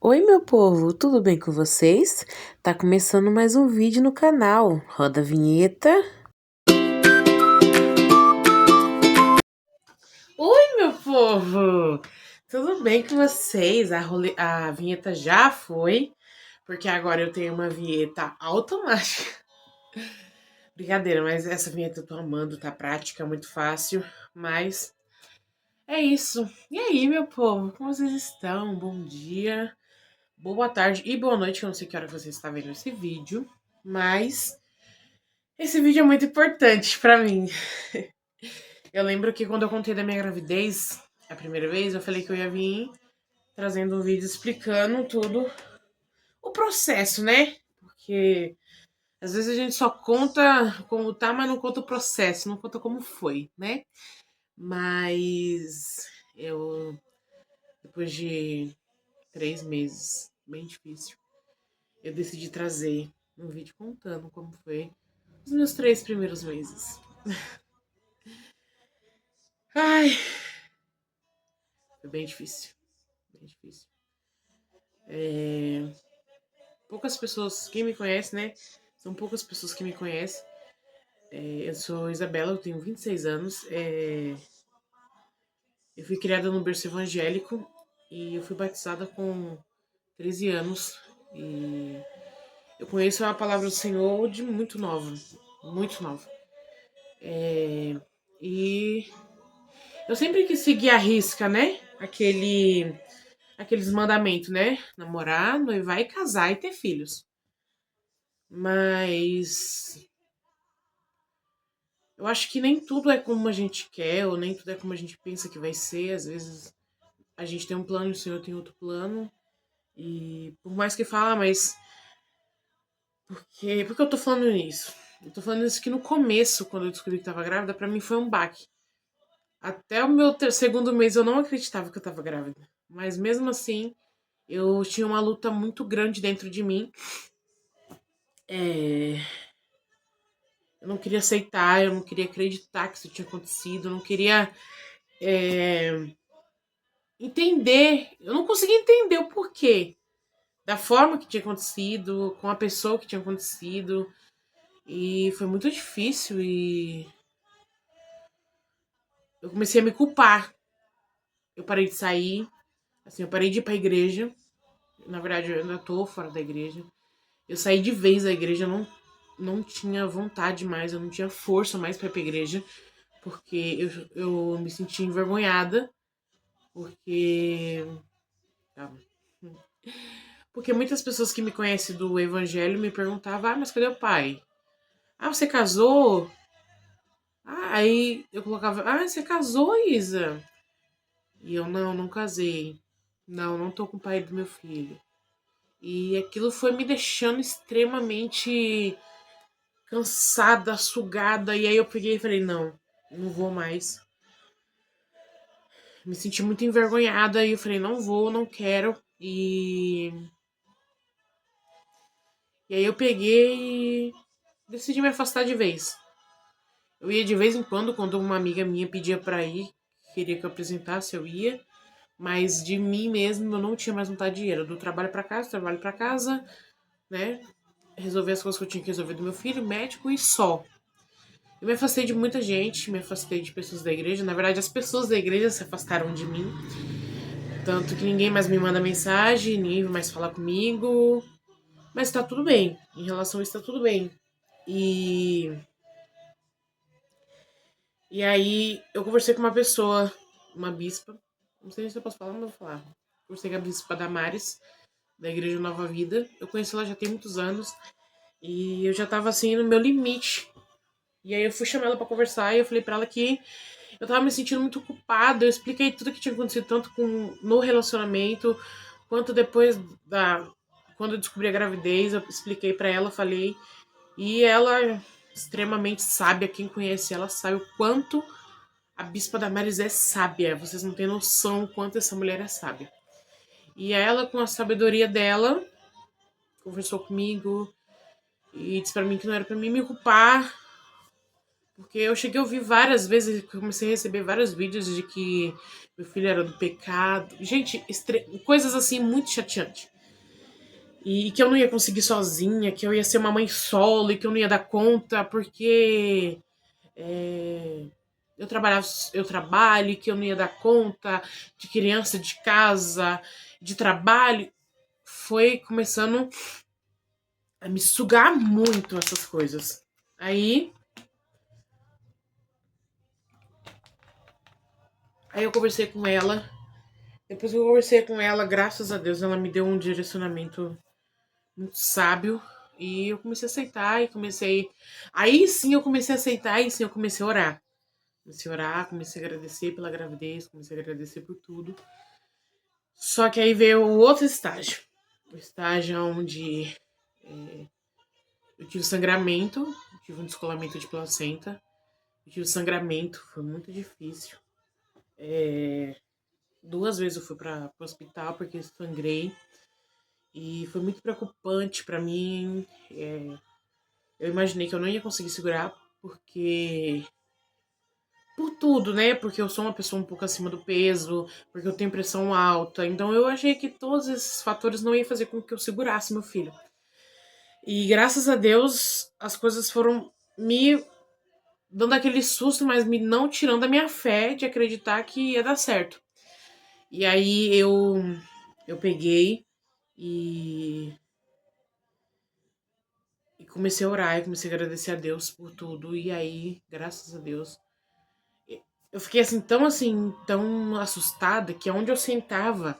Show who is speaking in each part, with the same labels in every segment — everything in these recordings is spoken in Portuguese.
Speaker 1: Oi, meu povo, tudo bem com vocês? Tá começando mais um vídeo no canal. Roda a vinheta. Oi, meu povo, tudo bem com vocês? A vinheta já foi, porque agora eu tenho uma vinheta automática. Brincadeira, mas essa vinheta eu tô amando, tá prática, muito fácil, mas é isso. E aí, meu povo, como vocês estão? Bom dia. Boa tarde e boa noite, que eu não sei que hora você está vendo esse vídeo, mas esse vídeo é muito importante pra mim. Eu lembro que quando eu contei da minha gravidez, a primeira vez, eu falei que eu ia vir trazendo um vídeo explicando tudo, o processo, né? Porque às vezes a gente só conta como tá, mas não conta o processo, não conta como foi, né? Mas eu, depois de 3 meses, bem difícil, eu decidi trazer um vídeo contando como foi os meus 3 primeiros meses. Ai, foi bem difícil. Bem difícil. Poucas pessoas, quem me conhece, né? São poucas pessoas que me conhecem. Eu sou Isabela, eu tenho 26 anos. Eu fui criada num berço evangélico e eu fui batizada com 13 anos. E eu conheço a palavra do Senhor de muito nova. Muito nova. E eu sempre quis seguir a risca, né? Aqueles mandamentos, né? Namorar, noivar e casar e ter filhos. Mas eu acho que nem tudo é como a gente quer, ou nem tudo é como a gente pensa que vai ser. Às vezes a gente tem um plano e o Senhor tem outro plano. E por mais que fala, mas por que eu tô falando isso? Eu tô falando isso que no começo, quando eu descobri que tava grávida, pra mim foi um baque. Até o meu segundo mês eu não acreditava que eu tava grávida. Mas mesmo assim, eu tinha uma luta muito grande dentro de mim. É, Eu não queria aceitar, eu não queria acreditar que isso tinha acontecido, eu não queria é, entender, eu não conseguia entender o porquê da forma que tinha acontecido, com a pessoa que tinha acontecido, e foi muito difícil e eu comecei a me culpar. Eu parei de sair, assim, eu parei de ir pra igreja. Na verdade, eu ainda tô fora da igreja. Eu saí de vez da igreja, eu não tinha vontade mais, eu não tinha força mais pra ir pra igreja, porque eu me sentia envergonhada, porque. Calma. Porque muitas pessoas que me conhecem do evangelho me perguntavam: ah, mas cadê o pai? Ah, você casou? Ah, aí eu colocava: ah, você casou, Isa? E eu: não casei. Não tô com o pai do meu filho. E aquilo foi me deixando extremamente cansada, sugada. E aí eu peguei e falei: não vou mais. Me senti muito envergonhada e eu falei: não vou, não quero. E aí eu peguei e decidi me afastar de vez. Eu ia de vez em quando uma amiga minha pedia pra ir, queria que eu apresentasse, eu ia. Mas de mim mesmo eu não tinha mais vontade de ir. Era do trabalho pra casa, trabalho pra casa, né? Resolver as coisas que eu tinha que resolver do meu filho, médico e só. Eu me afastei de muita gente, me afastei de pessoas da igreja. Na verdade, as pessoas da igreja se afastaram de mim. Tanto que ninguém mais me manda mensagem, ninguém mais fala comigo. Mas tá tudo bem. Em relação a isso, tá tudo bem. E E aí eu conversei com uma pessoa, uma bispa, não sei se eu posso falar, mas eu vou falar. Conversei com a bispa Damares, da Igreja Nova Vida. Eu conheci ela já tem muitos anos e eu já tava assim no meu limite. E aí eu fui chamar ela pra conversar e eu falei pra ela que eu tava me sentindo muito culpada. Eu expliquei tudo que tinha acontecido, tanto no relacionamento, quanto depois da. Quando eu descobri a gravidez, eu expliquei pra ela, falei. E ela, extremamente sábia, quem conhece ela sabe o quanto a Bispa Damares é sábia. Vocês não têm noção o quanto essa mulher é sábia. E ela, com a sabedoria dela, conversou comigo e disse pra mim que não era pra mim me culpar. Porque eu cheguei a ouvir várias vezes, comecei a receber vários vídeos de que meu filho era do pecado. Gente, coisas assim muito chateantes. E que eu não ia conseguir sozinha, que eu ia ser uma mãe solo e que eu não ia dar conta, porque é, eu trabalho, e que eu não ia dar conta de criança, de casa, de trabalho. Foi começando a me sugar muito essas coisas. Aí, aí eu conversei com ela. Depois que eu conversei com ela, graças a Deus, ela me deu um direcionamento muito sábio. E eu comecei a aceitar e comecei. Aí sim eu comecei a aceitar e sim eu comecei a orar. Comecei a orar, comecei a agradecer pela gravidez, comecei a agradecer por tudo. Só que aí veio o outro estágio. O estágio onde eu tive sangramento, tive um descolamento de placenta, eu tive sangramento, foi muito difícil. Duas vezes eu fui para o hospital porque sangrei e foi muito preocupante para mim. Eu imaginei que eu não ia conseguir segurar porque por tudo, né? Porque eu sou uma pessoa um pouco acima do peso, porque eu tenho pressão alta. Então eu achei que todos esses fatores não iam fazer com que eu segurasse meu filho. E graças a Deus as coisas foram me dando aquele susto, mas me não tirando a minha fé de acreditar que ia dar certo. E aí eu peguei e, e comecei a orar e comecei a agradecer a Deus por tudo. E aí, graças a Deus, eu fiquei assim, tão assustada que onde eu sentava,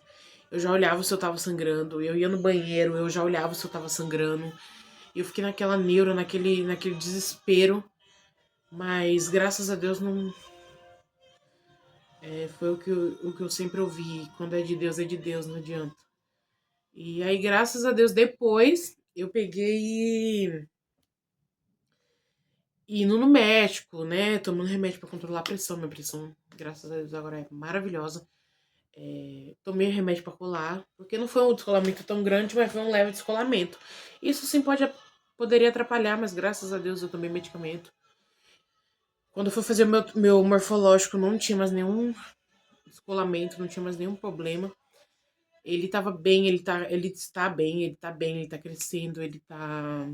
Speaker 1: eu já olhava se eu tava sangrando. Eu ia no banheiro, eu já olhava se eu tava sangrando. E eu fiquei naquela neura, naquele desespero. Mas graças a Deus não. Foi o que eu sempre ouvi. Quando é de Deus, não adianta. E aí, graças a Deus, depois eu peguei e indo no médico, né? Tomando remédio pra controlar a pressão. Minha pressão, graças a Deus, agora é maravilhosa. Tomei remédio pra colar, porque não foi um descolamento tão grande, mas foi um leve descolamento. Isso sim poderia atrapalhar, mas graças a Deus eu tomei medicamento. Quando eu fui fazer meu morfológico, não tinha mais nenhum descolamento, não tinha mais nenhum problema. Ele tava bem, ele está bem, ele tá bem, ele tá crescendo, ele tá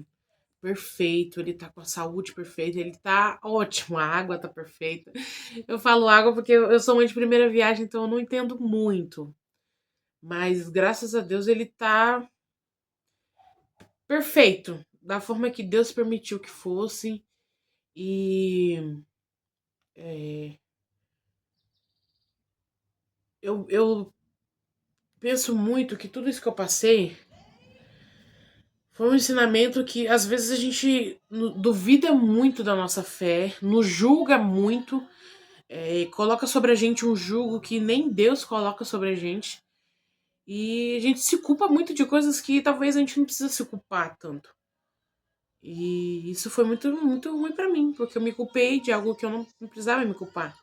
Speaker 1: perfeito, ele tá com a saúde perfeita, ele tá ótimo, a água tá perfeita. Eu falo água porque eu sou mãe de primeira viagem, então eu não entendo muito. Mas graças a Deus ele tá perfeito, da forma que Deus permitiu que fosse. E é, eu penso muito que tudo isso que eu passei foi um ensinamento que às vezes a gente duvida muito da nossa fé, nos julga muito, coloca sobre a gente um jugo que nem Deus coloca sobre a gente. E a gente se culpa muito de coisas que talvez a gente não precisa se culpar tanto. E isso foi muito ruim pra mim, porque eu me culpei de algo que eu não precisava me culpar.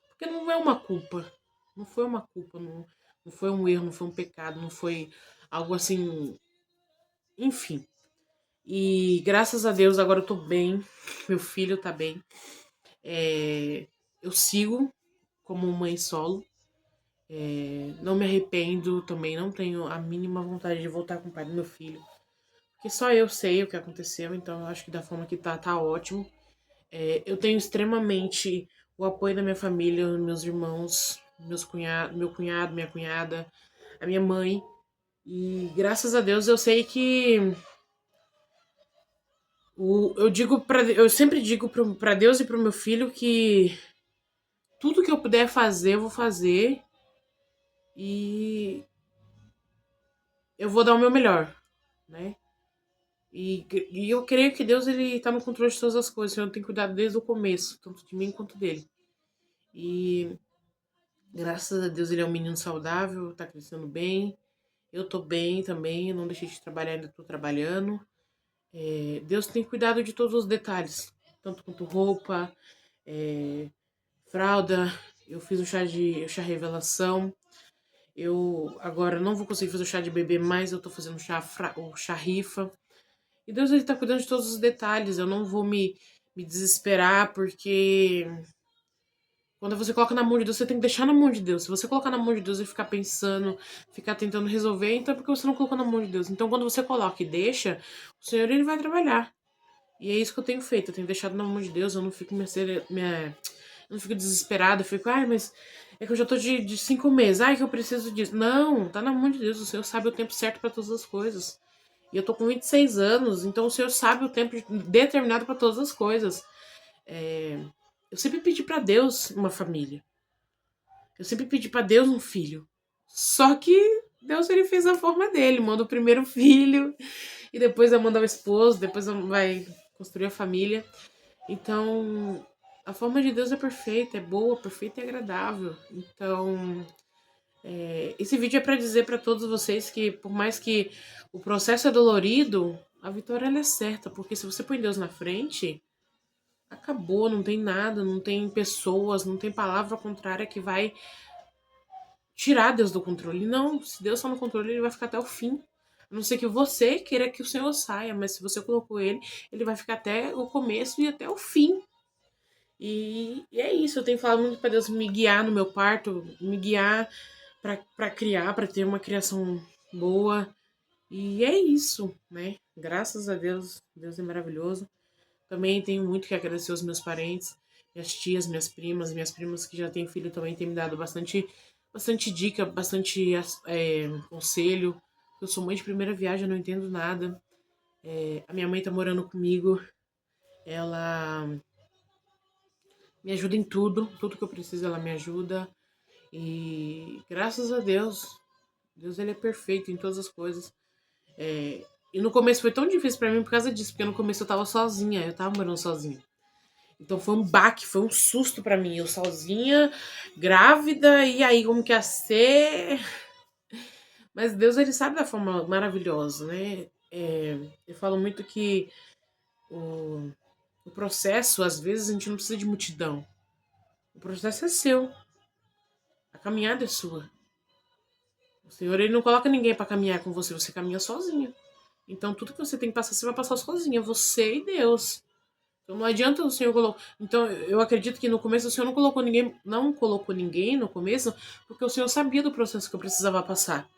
Speaker 1: Porque não é uma culpa. Não foi uma culpa, não foi um erro, não foi um pecado, não foi algo assim. Enfim. E graças a Deus agora eu tô bem, meu filho tá bem. Eu sigo como mãe solo. Não me arrependo também, não tenho a mínima vontade de voltar com o pai do meu filho. Porque só eu sei o que aconteceu, então eu acho que da forma que tá ótimo. Eu tenho extremamente o apoio da minha família, meus irmãos, meu cunhado, minha cunhada, a minha mãe. E graças a Deus eu sei que eu sempre digo para Deus e para o meu filho que tudo que eu puder fazer, eu vou fazer e eu vou dar o meu melhor, né? E eu creio que Deus ele tá no controle de todas as coisas, então eu tenho cuidado desde o começo, tanto de mim quanto dele. E graças a Deus ele é um menino saudável, tá crescendo bem. Eu tô bem também, não deixei de trabalhar, ainda tô trabalhando. Deus tem cuidado de todos os detalhes, tanto quanto roupa, é, fralda. Eu fiz o chá revelação. Eu agora não vou conseguir fazer o chá de bebê, mas eu tô fazendo o chá rifa. E Deus ele tá cuidando de todos os detalhes. Eu não vou me desesperar porque Quando você coloca na mão de Deus, você tem que deixar na mão de Deus. Se você colocar na mão de Deus e ficar pensando, ficar tentando resolver, então é porque você não colocou na mão de Deus. Então quando você coloca e deixa, o Senhor ele vai trabalhar. E é isso que eu tenho feito. Eu tenho deixado na mão de Deus. Eu não fico eu não fico desesperada. Eu fico, ai, mas é que eu já tô de 5 meses. Ai, que eu preciso disso. Não, tá na mão de Deus. O Senhor sabe o tempo certo para todas as coisas. E eu tô com 26 anos, então o Senhor sabe o tempo determinado para todas as coisas. É, eu sempre pedi para Deus uma família. Eu sempre pedi para Deus um filho. Só que Deus ele fez a forma dele, manda o primeiro filho e depois vai mandar o esposo, depois vai construir a família. Então, a forma de Deus é perfeita, é boa, perfeita e agradável. Então, esse vídeo é para dizer para todos vocês que por mais que o processo é dolorido, a vitória ela é certa, porque se você põe Deus na frente, acabou, não tem nada, não tem pessoas, não tem palavra contrária que vai tirar Deus do controle. Não, se Deus está no controle, ele vai ficar até o fim. A não ser que você queira que o Senhor saia, mas se você colocou ele, ele vai ficar até o começo e até o fim. E é isso, eu tenho falado muito para Deus me guiar no meu parto, me guiar para criar, para ter uma criação boa. E é isso, né? Graças a Deus, Deus é maravilhoso. Também tenho muito que agradecer aos meus parentes, minhas tias, minhas primas que já têm filho também têm me dado bastante dica, bastante conselho. Eu sou mãe de primeira viagem, eu não entendo nada. A minha mãe tá morando comigo, ela me ajuda em tudo, tudo que eu preciso ela me ajuda. E graças a Deus, Deus ele é perfeito em todas as coisas. E no começo foi tão difícil pra mim por causa disso, porque no começo eu tava sozinha, eu tava morando sozinha. Então foi um baque, foi um susto pra mim. Eu sozinha, grávida, e aí como que ia ser? Mas Deus, ele sabe da forma maravilhosa, né? Eu falo muito que o, o processo, às vezes, a gente não precisa de multidão. O processo é seu. A caminhada é sua. O Senhor, ele não coloca ninguém pra caminhar com você, você caminha sozinha. Então tudo que você tem que passar, você vai passar sozinha, você e Deus. Então não adianta o Senhor colocar. Então eu acredito que no começo o Senhor não colocou ninguém no começo, porque o Senhor sabia do processo que eu precisava passar.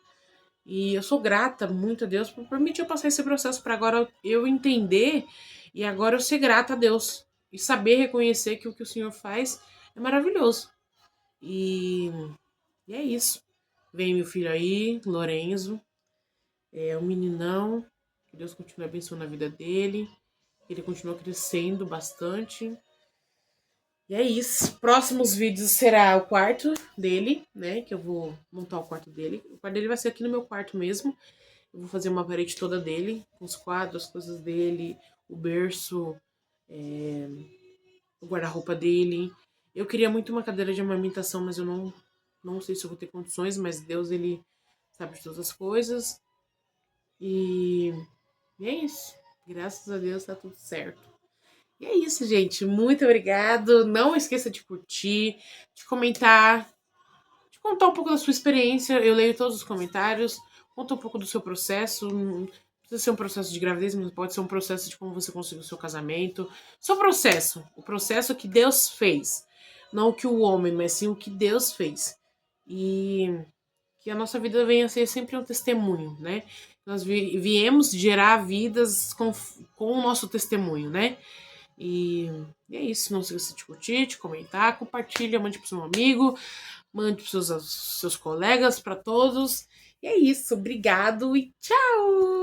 Speaker 1: E eu sou grata muito a Deus por permitir eu passar esse processo para agora eu entender e agora eu ser grata a Deus e saber reconhecer que o que o Senhor faz é maravilhoso. E, e é isso. Vem meu filho aí, Lorenzo, é um meninão. Que Deus continue abençoando a vida dele. Ele continua crescendo bastante. E é isso. Próximos vídeos será o quarto dele, né? Que eu vou montar o quarto dele. O quarto dele vai ser aqui no meu quarto mesmo. Eu vou fazer uma parede toda dele, com os quadros, as coisas dele, o berço, o guarda-roupa dele. Eu queria muito uma cadeira de amamentação, mas eu não sei se eu vou ter condições, mas Deus, ele sabe de todas as coisas. E, e é isso. Graças a Deus tá tudo certo. E é isso, gente. Muito obrigado. Não esqueça de curtir, de comentar, de contar um pouco da sua experiência. Eu leio todos os comentários. Conta um pouco do seu processo. Não precisa ser um processo de gravidez, mas pode ser um processo de como você conseguiu o seu casamento. Seu processo. O processo que Deus fez. Não o que o homem, mas sim o que Deus fez. E que a nossa vida venha a ser sempre um testemunho, né? Nós viemos gerar vidas com o nosso testemunho, né? E é isso. Não se esqueça de curtir, de comentar, compartilha, mande pro seu amigo, mande pros seus colegas, para todos. E é isso. Obrigado e tchau!